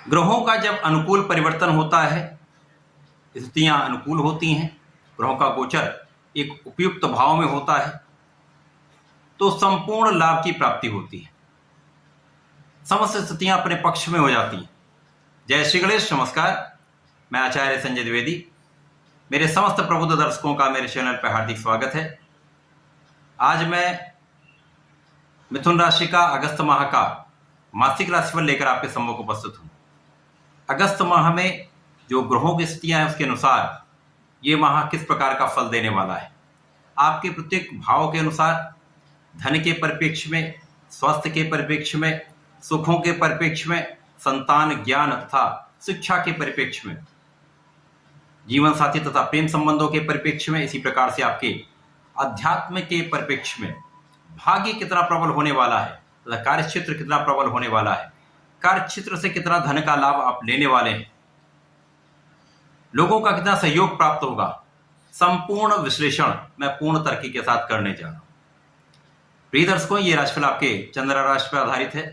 ग्रहों का जब अनुकूल परिवर्तन होता है, स्थितियां अनुकूल होती हैं, ग्रहों का गोचर एक उपयुक्त भाव में होता है, तो संपूर्ण लाभ की प्राप्ति होती है। समस्त स्थितियां अपने पक्ष में हो जाती हैं। जय श्री गणेश। नमस्कार, मैं आचार्य संजय द्विवेदी। मेरे समस्त प्रबुद्ध दर्शकों का मेरे चैनल पर हार्दिक स्वागत है। आज मैं मिथुन राशि का अगस्त माह का मासिक राशिफल लेकर आपके सम्मुख उपस्थित हूं। अगस्त माह में जो ग्रहों की स्थितियां हैं उसके अनुसार ये माह किस प्रकार का फल देने वाला है। आपके प्रत्येक भाव के अनुसार धन के परिप्रेक्ष्य में, स्वास्थ्य के परिप्रेक्ष्य में, सुखों के परिप्रेक्ष्य में, संतान, ज्ञान तथा शिक्षा के परिप्रेक्ष्य में, जीवन साथी तथा प्रेम संबंधों के परिप्रेक्ष्य में, इसी प्रकार से आपके अध्यात्म के परिप्रेक्ष्य में भाग्य कितना प्रबल होने वाला है तथा कार्य क्षेत्र कितना प्रबल होने वाला है, कार्य क्षेत्र से कितना धन का लाभ आप लेने वाले हैं, लोगों का कितना सहयोग प्राप्त होगा, संपूर्ण विश्लेषण मैं पूर्ण तर्क के साथ करने जा रहा हूं। प्रिय दर्शकों, ये राशिफल आपके चंद्र राशि पर आधारित है।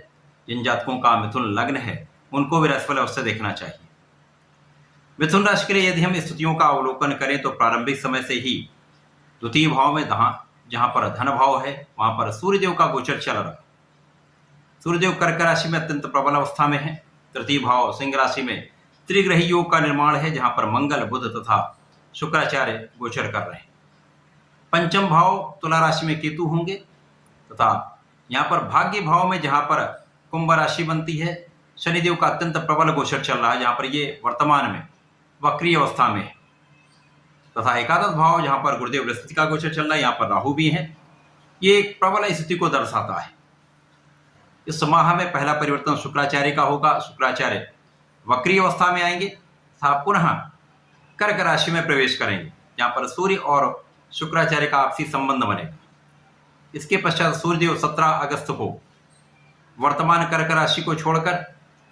जिन जातकों का मिथुन लग्न है उनको भी राशिफल अवश्य देखना चाहिए। मिथुन राशि के लिए यदि हम स्थितियों का अवलोकन करें तो प्रारंभिक समय से ही द्वितीय भाव में जहां पर धन भाव है वहां पर सूर्यदेव का गोचर चल रहा है। सूर्यदेव कर्क राशि में अत्यंत प्रबल अवस्था में है। तृतीय भाव सिंह राशि में त्रिग्रही योग का निर्माण है, जहां पर मंगल, बुध तथा शुक्राचार्य गोचर कर रहे हैं। पंचम भाव तुला राशि में केतु होंगे तथा यहाँ पर भाग्य भाव में जहां पर कुंभ राशि बनती है, शनिदेव का अत्यंत प्रबल गोचर चल रहा है, जहां पर ये वर्तमान में वक्रीय अवस्था में है। तथा एकादश भाव जहां पर गुरुदेव बृहस्पति का गोचर चल रहा है, यहाँ पर राहु भी है। ये एक प्रबल स्थिति को दर्शाता है। इस माह में पहला परिवर्तन शुक्राचार्य का होगा। शुक्राचार्य वक्रीय अवस्था में आएंगे तथा पुनः कर्क राशि में प्रवेश करेंगे, जहां पर सूर्य और शुक्राचार्य का आपसी संबंध बनेगा। इसके पश्चात सूर्यदेव 17 अगस्त को वर्तमान कर्क राशि को छोड़कर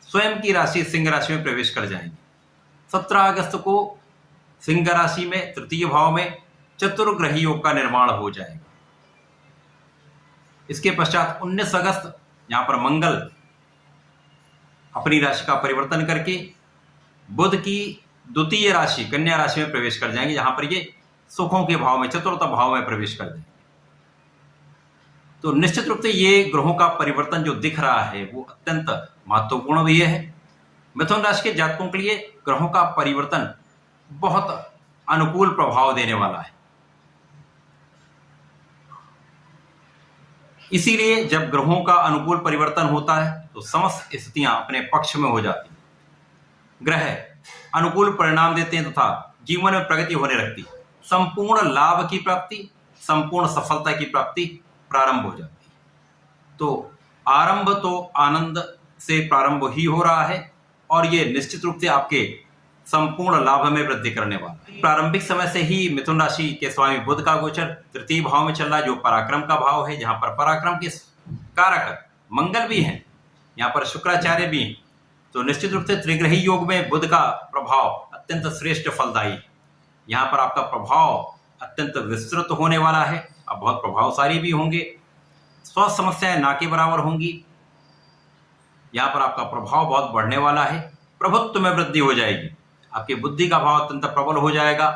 स्वयं की राशि सिंह राशि में प्रवेश कर जाएंगे। 17 अगस्त को सिंह राशि में तृतीय भाव में चतुर्ग्रही योग का निर्माण हो जाएगा। इसके पश्चात 19 अगस्त यहां पर मंगल अपनी राशि का परिवर्तन करके बुध की द्वितीय राशि कन्या राशि में प्रवेश कर जाएंगे, जहां पर ये सुखों के भाव में, चतुर्थ भाव में प्रवेश कर जाएंगे। तो निश्चित रूप से ये ग्रहों का परिवर्तन जो दिख रहा है वो अत्यंत महत्वपूर्ण भी है। मिथुन राशि के जातकों के लिए ग्रहों का परिवर्तन बहुत अनुकूल प्रभाव देने वाला है। इसीलिए जब ग्रहों का अनुकूल परिवर्तन होता है तो समस्त स्थितियां अपने पक्ष में हो जाती हैं। ग्रह अनुकूल परिणाम देते हैं तथा जीवन में प्रगति होने लगती है। संपूर्ण लाभ की प्राप्ति, संपूर्ण सफलता की प्राप्ति प्रारंभ हो जाती है। तो आरंभ तो आनंद से प्रारंभ ही हो रहा है और ये निश्चित रूप से आपके संपूर्ण लाभ में वृद्धि करने वाला है। प्रारंभिक समय से ही मिथुन राशि के स्वामी बुध का गोचर तृतीय भाव में चल रहा है, जो पराक्रम का भाव है, जहां पर पराक्रम के कारक मंगल भी हैं, यहाँ पर शुक्राचार्य भी हैं। तो निश्चित रूप से त्रिग्रही योग में बुध का प्रभाव अत्यंत श्रेष्ठ फलदायी है। यहाँ पर आपका प्रभाव अत्यंत विस्तृत होने वाला है। आप बहुत प्रभावशाली भी होंगे। स्वास्थ्य समस्याएं ना के बराबर होंगी। यहाँ पर आपका प्रभाव बहुत बढ़ने वाला है। प्रभुत्व में वृद्धि हो जाएगी। आपकी बुद्धि का भाव अत्यंत प्रबल हो जाएगा।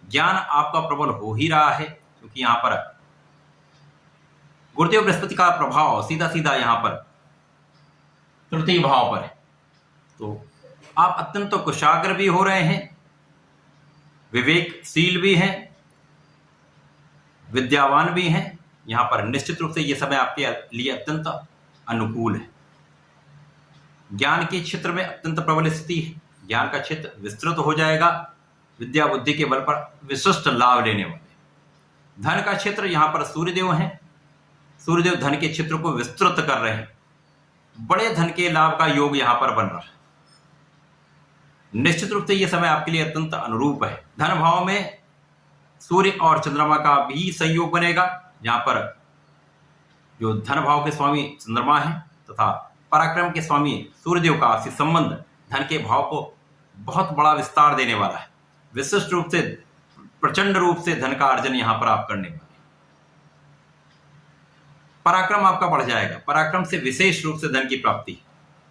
ज्ञान आपका प्रबल हो ही रहा है, क्योंकि यहाँ पर गुरुदेव बृहस्पति का प्रभाव सीधा सीधा यहाँ पर तृतीय भाव पर है। तो आप अत्यंत कुशाग्र भी हो रहे हैं, विवेकशील भी हैं, विद्यावान भी हैं। यहाँ पर निश्चित रूप से ये समय आपके लिए अत्यंत अनुकूल है। ज्ञान के क्षेत्र में अत्यंत प्रबल स्थिति है। ज्ञान का क्षेत्र विस्तृत हो जाएगा। विद्या बुद्धि के बल पर विशिष्ट लाभ लेने वाले। धन का क्षेत्र यहाँ पर सूर्यदेव हैं। सूर्यदेव धन के क्षेत्र को विस्तृत कर रहे हैं। बड़े धन के लाभ का योग यहाँ पर बन रहा है। निश्चित रूप से यह समय आपके लिए अत्यंत अनुरूप है। धन भाव में सूर्य और चंद्रमा का भी संयोग बनेगा, जहां पर जो धन भाव के स्वामी चंद्रमा है तथा पराक्रम के स्वामी सूर्यदेव का आपसी संबंध धन के भाव को बहुत बड़ा विस्तार देने वाला है। विशिष्ट रूप से, प्रचंड रूप से धन का अर्जन यहां पर आप करने वाले। पराक्रम आपका बढ़ जाएगा। पराक्रम से विशेष रूप से धन की प्राप्ति।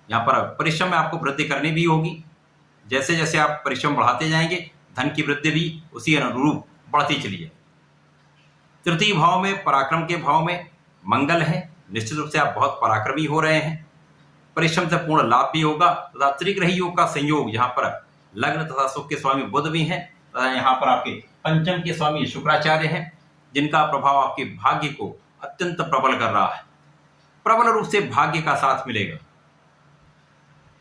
यहाँ पर परिश्रम में आपको वृद्धि करनी भी होगी। जैसे जैसे आप परिश्रम बढ़ाते जाएंगे धन की वृद्धि भी उसी अनुरूप बढ़ती चली जाएगी। तृतीय भाव में पराक्रम के भाव में मंगल है, निश्चित रूप से आप बहुत पराक्रमी हो रहे हैं। परिश्रम से पूर्ण लाभ भी होगा तथा त्रिग्रही योग का संयोग, यहाँ पर लग्न तथा सुख के स्वामी बुध भी हैं तथा यहाँ पर आपके पंचम के स्वामी शुक्राचार्य हैं, जिनका प्रभाव आपके भाग्य को अत्यंत प्रबल कर रहा है। प्रबल रूप से भाग्य का साथ मिलेगा।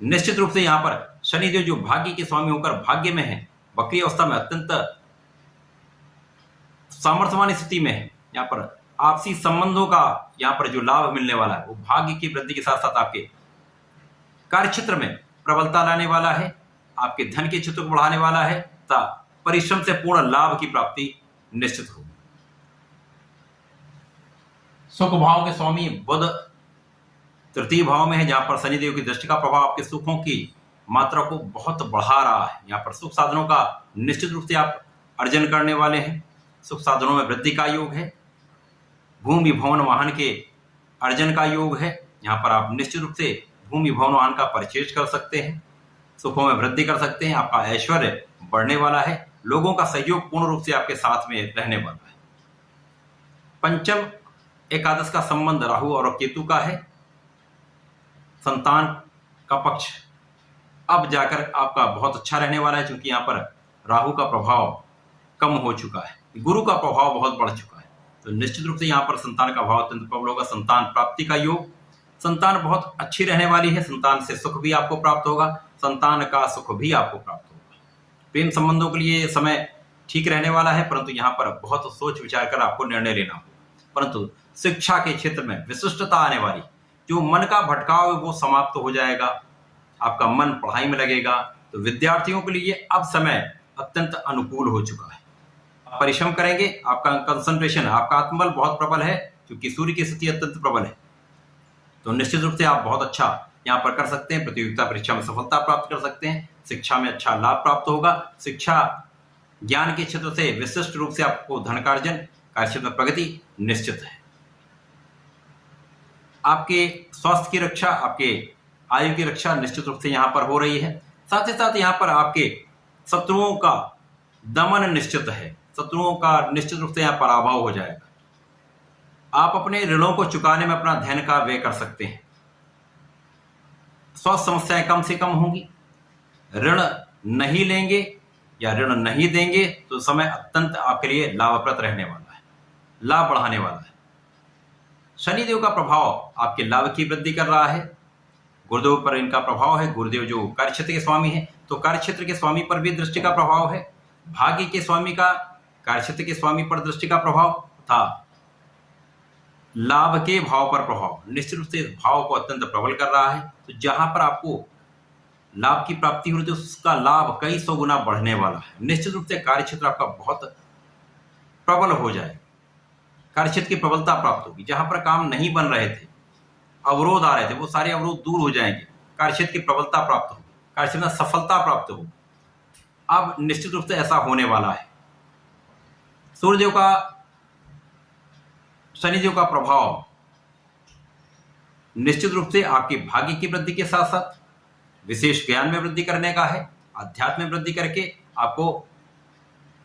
निश्चित रूप से यहाँ पर शनिदेव जो भाग्य के स्वामी होकर भाग्य में है, वक्री अवस्था में अत्यंत सामर्थ्यवान स्थिति में है। यहाँ पर आपसी संबंधों का यहाँ पर जो लाभ मिलने वाला है वो भाग्य की वृद्धि के साथ साथ आपके कार्य क्षेत्र में प्रबलता लाने वाला है, आपके धन के क्षेत्र को बढ़ाने वाला है तथा परिश्रम से पूर्ण लाभ की प्राप्ति निश्चित होगी। सुख भाव के स्वामी बुध तृतीय भाव में है, जहां पर शनिदेव की दृष्टि का प्रभाव आपके सुखों की मात्रा को बहुत बढ़ा रहा है। यहाँ पर सुख साधनों का निश्चित रूप से आप अर्जन करने वाले हैं। सुख साधनों में वृद्धि का योग है। भूमि भवन वाहन के अर्जन का योग है। यहाँ पर आप निश्चित रूप से भूमि भवन वाहन का परचेज कर सकते हैं, सुखों में वृद्धि कर सकते हैं। आपका ऐश्वर्य बढ़ने वाला है। लोगों का सहयोग पूर्ण रूप से आपके साथ में रहने वाला है। पंचम एकादश का संबंध राहु और केतु का है। संतान का पक्ष अब जाकर आपका बहुत अच्छा रहने वाला है, क्योंकि यहाँ पर राहु का प्रभाव कम हो चुका है, गुरु का प्रभाव बहुत बढ़ चुका है। तो निश्चित रूप से यहाँ पर संतान का भाव अत्यंत प्रबल होगा। संतान प्राप्ति का योग, संतान बहुत अच्छी रहने वाली है। संतान से सुख भी आपको प्राप्त होगा, संतान का सुख भी आपको प्राप्त होगा। प्रेम संबंधों के लिए समय ठीक रहने वाला है, परंतु यहाँ पर बहुत सोच विचार कर आपको निर्णय लेना होगा। परंतु शिक्षा के क्षेत्र में विशिष्टता आने वाली, जो मन का भटकाव है वो समाप्त हो जाएगा, आपका मन पढ़ाई में लगेगा। तो विद्यार्थियों के लिए अब समय अत्यंत अनुकूल हो चुका है। आप परिश्रम करेंगे, आपका कंसंट्रेशन, आपका आत्मबल बहुत प्रबल है, क्योंकि सूर्य की स्थिति अत्यंत प्रबल है। तो निश्चित रूप से आप बहुत अच्छा यहाँ पर कर सकते हैं। प्रतियोगिता परीक्षा में सफलता प्राप्त कर सकते हैं। शिक्षा में अच्छा लाभ प्राप्त होगा। शिक्षा ज्ञान के क्षेत्र से विशिष्ट रूप से आपको धन कार्जन, कार्य क्षेत्र में प्रगति निश्चित है। आपके स्वास्थ्य की रक्षा, आपके आयु की रक्षा निश्चित रूप से यहाँ पर हो रही है। साथ ही साथ यहाँ पर आपके शत्रुओं का दमन निश्चित है। शत्रुओं का निश्चित रूप से यहाँ पराभव हो जाएगा। आप अपने ऋणों को चुकाने में अपना धैर्य का व्यय कर सकते हैं। स्वास्थ्य समस्याएं कम से कम होंगी। ऋण नहीं लेंगे या ऋण नहीं देंगे तो समय अत्यंत आपके लिए लाभप्रद रहने वाला है, लाभ बढ़ाने वाला है। शनिदेव का प्रभाव आपके लाभ की वृद्धि कर रहा है। गुरुदेव पर इनका प्रभाव है। गुरुदेव जो कार्यक्षेत्र के स्वामी है, तो कार्यक्षेत्र के स्वामी पर भी दृष्टि का प्रभाव है। भाग्य के स्वामी का कार्यक्षेत्र के स्वामी पर दृष्टि का प्रभाव था। लाभ के भाव पर प्रभाव निश्चित रूप से इस भाव को अत्यंत प्रबल कर रहा है। तो जहां पर आपको लाभ की प्राप्ति हो रही है, उसका लाभ कई सौ गुना बढ़ने वाला है। निश्चित रूप से कार्यक्षेत्र आपका बहुत प्रबल हो जाएगा। कार्यक्षेत्र की प्रबलता प्राप्त होगी। जहां पर काम नहीं बन रहे थे, अवरोध आ रहे थे, वो सारे अवरोध दूर हो जाएंगे। कार्यक्षेत्र की प्रबलता प्राप्त होगी, कार्यक्षेत्र में सफलता प्राप्त होगी। अब निश्चित रूप से ऐसा होने वाला है। सूर्यदेव का, शनिदेव का प्रभाव निश्चित रूप से आपके भाग्य की वृद्धि के साथ साथ विशेष ज्ञान में वृद्धि करने का है। अध्यात्म में वृद्धि करके आपको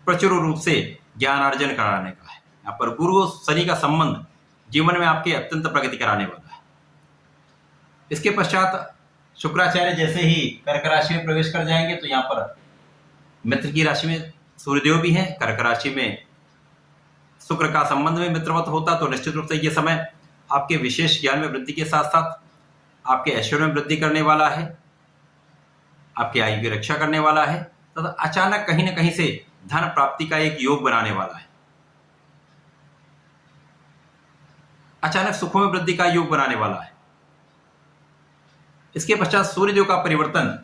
प्रचुर रूप से ज्ञान अर्जन कराने का है। यहाँ पर गुरु शनि का संबंध जीवन में आपके अत्यंत प्रगति कराने वाला है। इसके पश्चात शुक्राचार्य जैसे ही कर्क राशि में प्रवेश कर जाएंगे, तो यहाँ पर मित्र की राशि में सूर्यदेव भी है। कर्क राशि में शुक्र का संबंध में मित्रवत होता, तो निश्चित रूप से ये समय आपके विशेष ज्ञान में वृद्धि के साथ साथ आपके ऐश्वर्य में वृद्धि करने वाला है, आपकी आयु की रक्षा करने वाला है तथा अचानक कहीं न कहीं से धन प्राप्ति का एक योग बनाने वाला है। अचानक सुखों में वृद्धि का योग बनाने वाला है। इसके पश्चात सूर्यदेव का परिवर्तन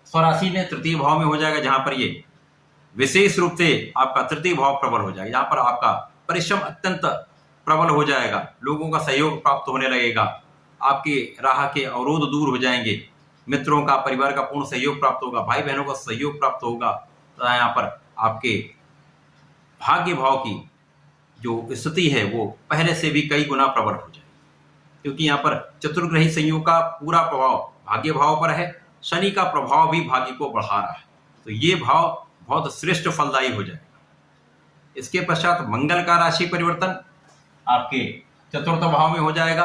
स्वराशि में तृतीय भाव में हो जाएगा, जहां पर ये विशेष रूप से आपका तृतीय भाव प्रबल हो जाएगा। यहाँ पर आपका परिश्रम अत्यंत प्रबल हो जाएगा। लोगों का सहयोग प्राप्त होने लगेगा। आपके राह के अवरोध दूर हो जाएंगे। मित्रों का, परिवार का पूर्ण सहयोग प्राप्त होगा। भाई बहनों का सहयोग प्राप्त होगा। तो यहाँ पर आपके भाग्य भाव की जो स्थिति है वो पहले से भी कई गुना प्रबल हो जाएगी, क्योंकि यहाँ पर चतुर्ग्रही संयोग का पूरा प्रभाव भाग्य भाव पर है, शनि का प्रभाव भी भाग्य को बढ़ा रहा है, तो ये भाव बहुत श्रेष्ठ फलदायी हो जाएगा। इसके पश्चात मंगल का राशि परिवर्तन आपके चतुर्थ भाव में हो जाएगा।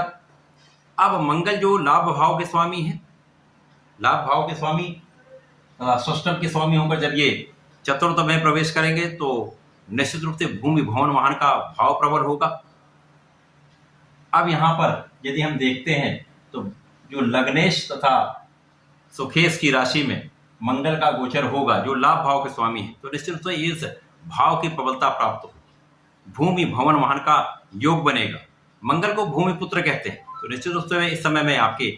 अब मंगल जो लाभ भाव के स्वामी है, लाभ भाव के स्वामी तथा षष्ठम के स्वामी होकर जब ये चतुर्थ में प्रवेश करेंगे तो निश्चित रूप से भूमि भवन वाहन का भाव प्रबल होगा। अब यहाँ पर यदि हम देखते हैं तो जो लग्नेश तथा सुखेश की राशि में मंगल का गोचर होगा जो लाभ भाव के स्वामी है, तो निश्चित रूप से इस भाव की प्रबलता प्राप्त होगी, भूमि भवन वाहन का योग बनेगा। मंगल को भूमि पुत्र कहते हैं, तो निश्चित रूप से इस समय में आपके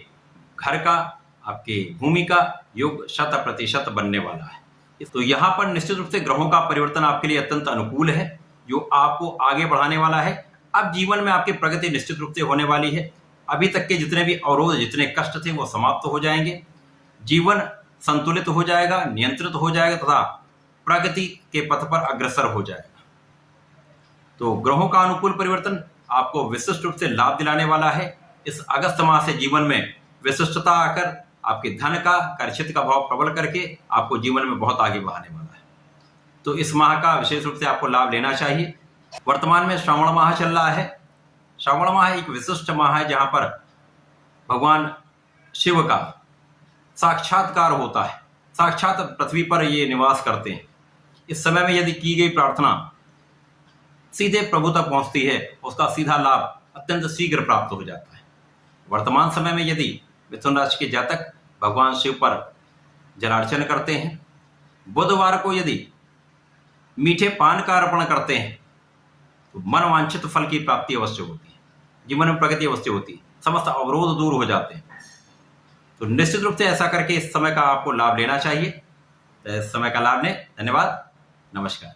घर का, आपके भूमि का योग 100% बनने वाला है। तो यहाँ पर निश्चित रूप से ग्रहों का परिवर्तन आपके लिए अत्यंत अनुकूल है, जो आपको आगे बढ़ाने वाला है। अब जीवन में आपकी प्रगति निश्चित रूप से होने वाली है। अभी तक के जितने भी अवरोध, जितने कष्ट थे वो समाप्त हो जाएंगे, जीवन संतुलित हो जाएगा, नियंत्रित हो जाएगा तथा प्रगति के पथ पर अग्रसर हो जाएगा। तो ग्रहों का अनुकूल परिवर्तन आपको विशिष्ट रूप से लाभ दिलाने वाला है। इस अगस्त माह से जीवन में विशिष्टता आकर आपके धन का, कार्यक्षेत्र का भाव प्रबल करके आपको जीवन में बहुत आगे बढ़ाने वाला है। तो इस माह का विशेष रूप से आपको लाभ लेना चाहिए। वर्तमान में श्रावण माह चल रहा है। श्रावण माह एक विशिष्ट माह है जहां पर भगवान शिव का साक्षात्कार होता है, साक्षात पृथ्वी पर ये निवास करते हैं। इस समय में यदि की गई प्रार्थना सीधे प्रभु तक पहुंचती है, उसका सीधा लाभ अत्यंत शीघ्र प्राप्त हो जाता है। वर्तमान समय में यदि मिथुन राशि के जातक भगवान शिव पर जलार्चन करते हैं, बुधवार को यदि मीठे पान का अर्पण करते हैं, तो मनवांछित फल की प्राप्ति अवश्य होती है, जीवन में प्रगति अवश्य होती है, समस्त अवरोध दूर हो जाते हैं। तो निश्चित रूप से ऐसा करके इस समय का आपको लाभ लेना चाहिए। तो इस समय का लाभ लें। धन्यवाद, नमस्कार।